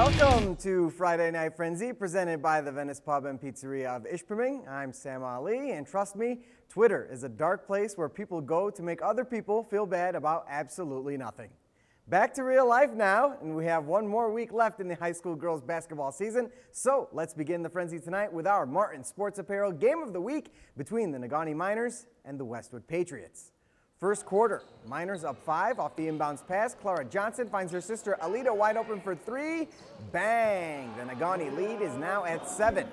Welcome to Friday Night Frenzy, presented by the Venice Pub and Pizzeria of Ishpeming. I'm Sam Ali, and trust me, Twitter is a dark place where people go to make other people feel bad about absolutely nothing. Back to real life now, and we have one more week left in the high school girls basketball season, so let's begin the frenzy tonight with our Martin Sports Apparel Game of the Week between the Negaunee Miners and the Westwood Patriots. First quarter, Miners up 5 off the inbounds pass. Clara Johnson finds her sister Alita wide open for 3. Bang! The Negaunee lead is now at 7.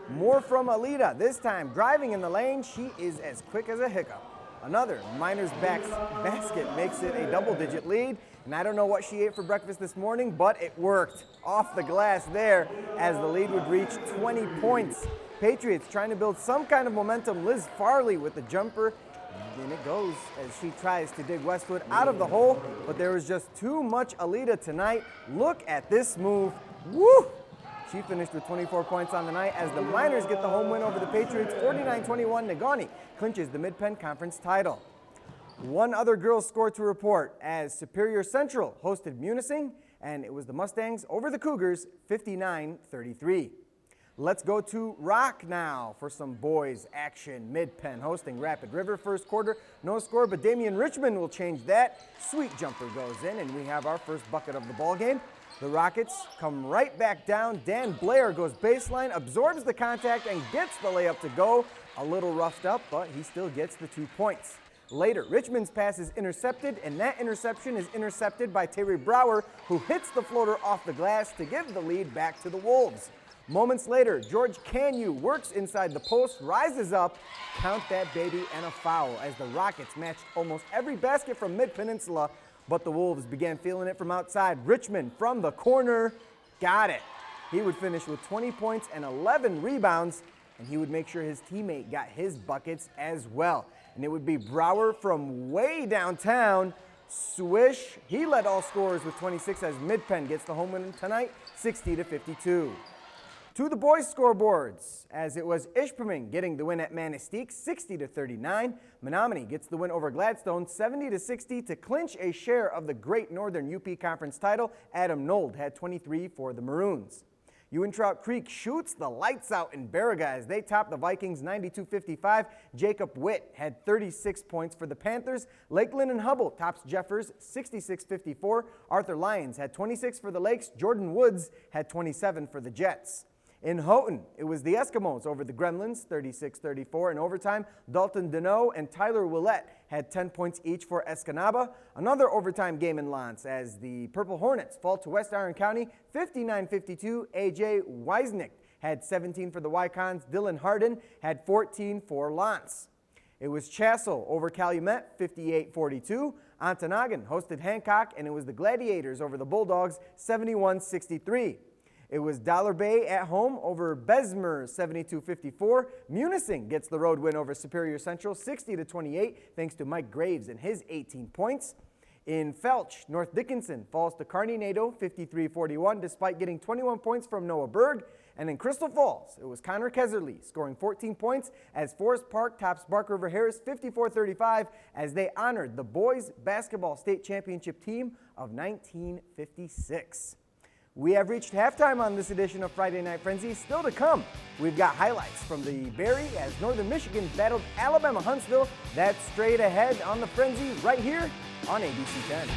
More from Alita, this time driving in the lane. She is as quick as a hiccup. Another Miners basket makes it a double-digit lead. And I don't know what she ate for breakfast this morning, but it worked. Off the glass there as the lead would reach 20 points. Patriots trying to build some kind of momentum. Liz Farley with the jumper. And it goes as she tries to dig Westwood out of the hole, but there was just too much Alita tonight. Look at this move. Woo! She finished with 24 points on the night as the Miners get the home win over the Patriots. 49-21, Negaunee clinches the Mid-Penn Conference title. One other girls' score to report as Superior Central hosted Munising, and it was the Mustangs over the Cougars, 59-33. Let's go to Rock now for some boys action. Mid-Penn hosting Rapid River. First quarter, no score, but Damian Richmond will change that. Sweet jumper goes in, and we have our first bucket of the ball game. The Rockets come right back down. Dan Blair goes baseline, absorbs the contact, and gets the layup to go. A little roughed up, but he still gets the 2 points. Later, Richmond's pass is intercepted, and that interception is intercepted by Terry Brower, who hits the floater off the glass to give the lead back to the Wolves. Moments later, George Canyu works inside the post, rises up, count that baby, and a foul as the Rockets matched almost every basket from Mid-Peninsula, but the Wolves began feeling it from outside. Richmond from the corner, got it. He would finish with 20 points and 11 rebounds, and he would make sure his teammate got his buckets as well. And it would be Brower from way downtown. Swish, he led all scorers with 26 as Mid-Penn gets the home win tonight, 60-52. To the boys' scoreboards, as it was Ishpeming getting the win at Manistique, 60-39. Menominee gets the win over Gladstone, 70-60 to clinch a share of the Great Northern UP Conference title. Adam Nold had 23 for the Maroons. Uintraut Creek shoots the lights out in Baraga as they top the Vikings 92-55. Jacob Witt had 36 points for the Panthers. Lakeland and Hubble tops Jeffers 66-54. Arthur Lyons had 26 for the Lakes. Jordan Woods had 27 for the Jets. In Houghton, it was the Eskimos over the Gremlins, 36-34. In overtime, Dalton Deneau and Tyler Willette had 10 points each for Escanaba. Another overtime game in Lance as the Purple Hornets fall to West Iron County, 59-52. A.J. Weisnick had 17 for the Wycons. Dylan Harden had 14 for Lance. It was Chassell over Calumet, 58-42. Ontonagon hosted Hancock, and it was the Gladiators over the Bulldogs, 71-63. It was Dollar Bay at home over Bessemer, 72-54. Munising gets the road win over Superior Central, 60-28, thanks to Mike Graves and his 18 points. In Felch, North Dickinson falls to Kearney Nadeau, 53-41, despite getting 21 points from Noah Berg. And in Crystal Falls, it was Connor Keserly scoring 14 points as Forest Park tops Bark River Harris, 54-35, as they honored the boys basketball state championship team of 1956. We have reached halftime on this edition of Friday Night Frenzy. Still to come, we've got highlights from the Berry as Northern Michigan battled Alabama Huntsville. That's straight ahead on the Frenzy right here on ABC 10.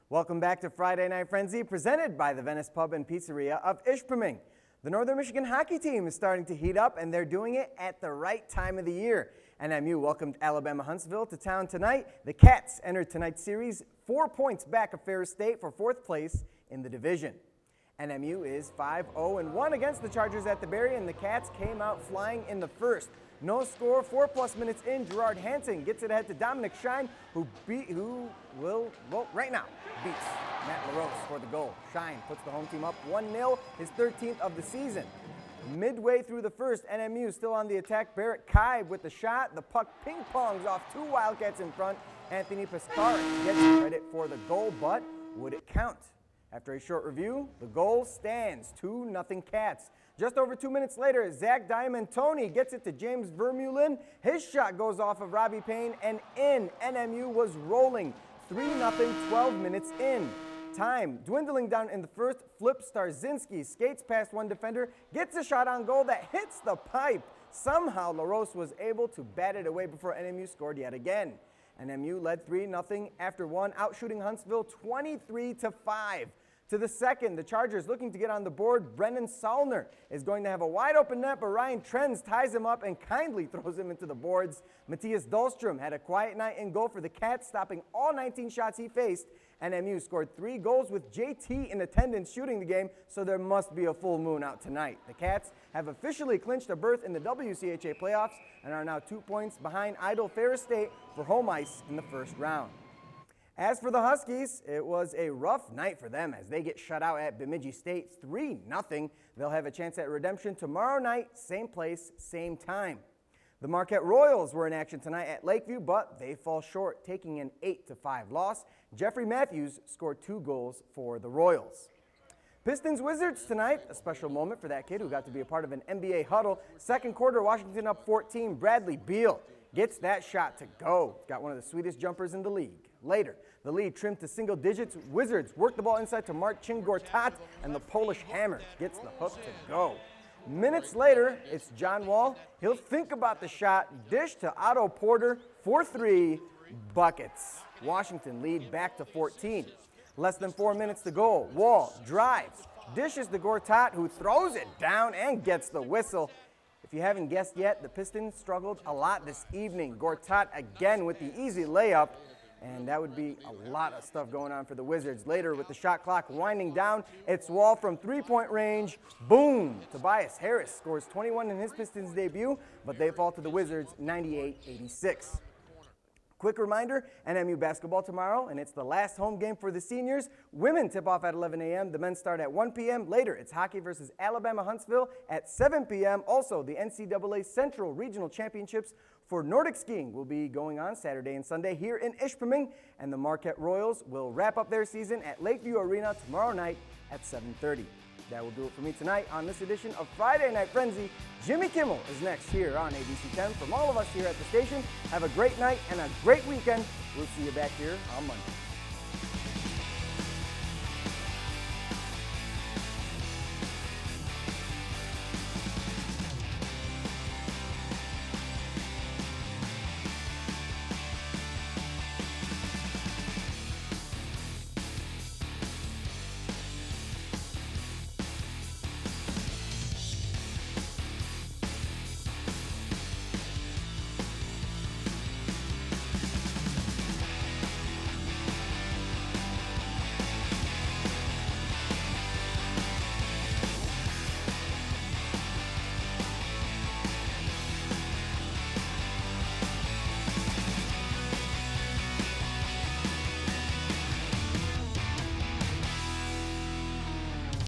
Welcome back to Friday Night Frenzy, presented by the Venice Pub and Pizzeria of Ishpeming. The Northern Michigan hockey team is starting to heat up, and they're doing it at the right time of the year. NMU welcomed Alabama Huntsville to town tonight. The Cats entered tonight's series 4 points back of Ferris State for 4th place in the division. NMU is 5-0-1 against the Chargers at the Berry, and the Cats came out flying in the first. No score, 4+ minutes in, Gerard Hansen gets it ahead to Dominic Shine, who right now beats Matt LaRose for the goal. Shine puts the home team up 1-0, his 13th of the season. Midway through the first, NMU still on the attack. Barrett Kibe with the shot. The puck ping-pongs off 2 Wildcats in front. Anthony Pescar gets credit for the goal, but would it count? After a short review, the goal stands, 2-0 Cats. Just over 2 minutes later, Zach Diamantoni gets it to James Vermeulen. His shot goes off of Robbie Payne and in. NMU was rolling 3-0, 12 minutes in. Time dwindling down in the first. Flip Starzinski skates past one defender, gets a shot on goal that hits the pipe. Somehow LaRose was able to bat it away before NMU scored yet again. NMU led 3-0 after one, outshooting Huntsville 23-5. To the second, the Chargers looking to get on the board. Brennan Saulner is going to have a wide open net, but Ryan Trenz ties him up and kindly throws him into the boards. Matthias Dahlstrom had a quiet night in goal for the Cats, stopping all 19 shots he faced. NMU scored 3 goals with JT in attendance shooting the game, so there must be a full moon out tonight. The Cats have officially clinched a berth in the WCHA playoffs and are now 2 points behind Idle Ferris State for home ice in the first round. As for the Huskies, it was a rough night for them as they get shut out at Bemidji State 3-0. They'll have a chance at redemption tomorrow night, same place, same time. The Marquette Royals were in action tonight at Lakeview, but they fall short, taking an 8-5 loss. Jeffrey Matthews scored 2 goals for the Royals. Pistons Wizards tonight, a special moment for that kid who got to be a part of an NBA huddle. Second quarter, Washington up 14. Bradley Beal gets that shot to go. Got one of the sweetest jumpers in the league. Later, the lead trimmed to single digits. Wizards work the ball inside to Marcin Gortat, and the Polish Hammer gets the hook to go. Minutes later, it's John Wall. He'll think about the shot, dish to Otto Porter, 4-3, buckets. Washington lead back to 14. Less than 4 minutes to go. Wall drives, dishes to Gortat, who throws it down and gets the whistle. If you haven't guessed yet, the Pistons struggled a lot this evening. Gortat again with the easy layup, and that would be a lot of stuff going on for the Wizards. Later, with the shot clock winding down, it's Wall from three-point range. Boom! Tobias Harris scores 21 in his Pistons debut, but they fall to the Wizards 98-86. Quick reminder, NMU basketball tomorrow, and it's the last home game for the seniors. Women tip off at 11 a.m. The men start at 1 p.m. Later, it's hockey versus Alabama Huntsville at 7 p.m. Also, the NCAA Central Regional Championships for Nordic skiing will be going on Saturday and Sunday here in Ishpeming, and the Marquette Royals will wrap up their season at Lakeview Arena tomorrow night at 7:30. That will do it for me tonight on this edition of Friday Night Frenzy. Jimmy Kimmel is next here on ABC 10. From all of us here at the station, have a great night and a great weekend. We'll see you back here on Monday.